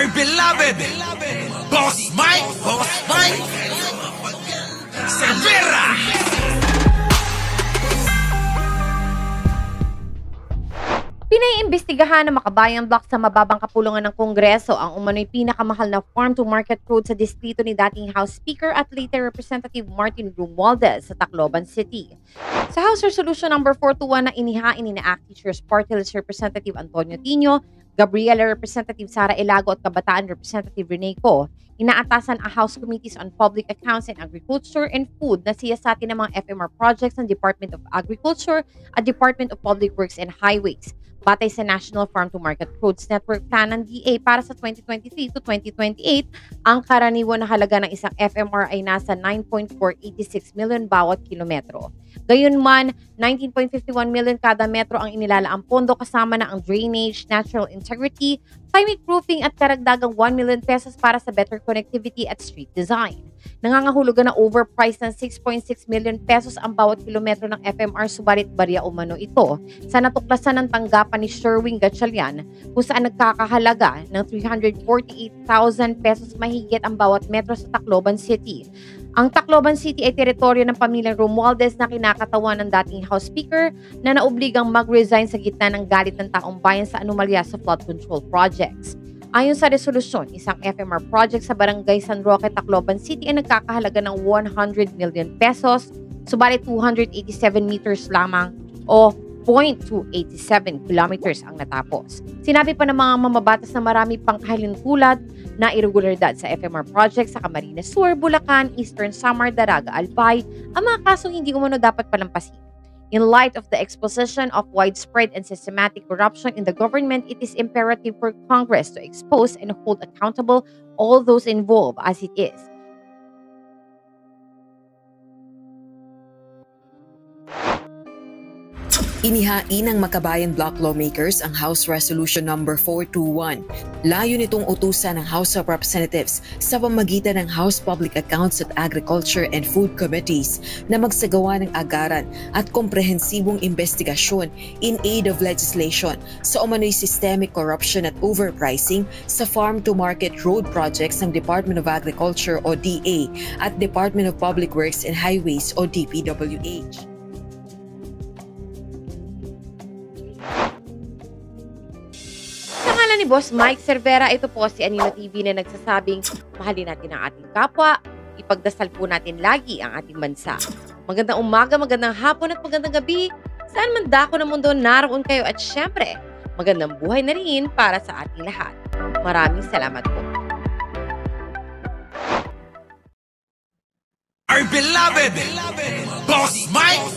Our beloved Boss Mike Cervera. Pinaiimbestigahan ng Makabayan Block sa mababang kapulungan ng Kongreso ang umano'y pinakamahal na farm-to-market road sa distrito ni dating House Speaker at later Representative Martin Romualdez sa Tacloban City. Sa House Resolution No. 421 na inihain ni ACT Teachers Party List Representative Antonio Tino, Gabriela Representative Sara Elago at Kabataan Representative Rene Co, inaatasan ang House Committees on Public Accounts and Agriculture and Food na siyasatin ng mga FMR projects ng Department of Agriculture at Department of Public Works and Highways. Batay sa National Farm-to-Market Roads Network Plan ng DA para sa 2023 to 2028, ang karaniwan na halaga ng isang FMR ay nasa 9.486 million bawat kilometro. Gayunman, 19.51 million kada metro ang inilalaang pondo kasama na ang drainage, natural integrity, climate proofing at karagdagang 1 million pesos para sa better connectivity at street design. Nangangahulugan na overpriced ng 6.6 million pesos ang bawat kilometro ng FMR, subalit barya umano ito sa natuklasan ng tanggapan ni Sherwin Gatchalian kung saan nagkakahalaga ng 348,000 pesos mahigit ang bawat metro sa Tacloban City. Ang Tacloban City ay teritoryo ng pamilyang Romualdez na kinakatawan ng dating House Speaker na naobligang mag-resign sa gitna ng galit ng taong bayan sa anomalya sa flood control projects. Ayon sa resolusyon, isang FMR project sa Barangay San Roque, Tacloban City ay nagkakahalaga ng 100 million pesos, subalit 287 meters lamang o 0.287 kilometers ang natapos. Sinabi pa ng mga mamabatas na marami pang kahilinkulad na irregularidad sa FMR project sa Camarines Sur, Bulacan, Eastern Samar, Daraga, Albay, ang mga kasong hindi umano dapat palampasin. In light of the exposition of widespread and systematic corruption in the government, it is imperative for Congress to expose and hold accountable all those involved as it is. Inihain ng Makabayan Block lawmakers ang House Resolution No. 421. Layo nitong utusan ng House of Representatives sa pamamagitan ng House Public Accounts at Agriculture and Food Committees na magsagawa ng agaran at komprehensibong investigasyon in aid of legislation sa umano'y systemic corruption at overpricing sa farm-to-market road projects ng Department of Agriculture o DA at Department of Public Works and Highways o DPWH. Ni Boss Mike Cervera, ito po si Anino TV na nagsasabing mahalin natin ang ating kapwa, ipagdasal po natin lagi ang ating bansa. Magandang umaga, magandang hapon at magandang gabi. Saan man dako ng mundo naroon kayo at syempre, magandang buhay na rin para sa ating lahat. Maraming salamat po. Our beloved Boss Mike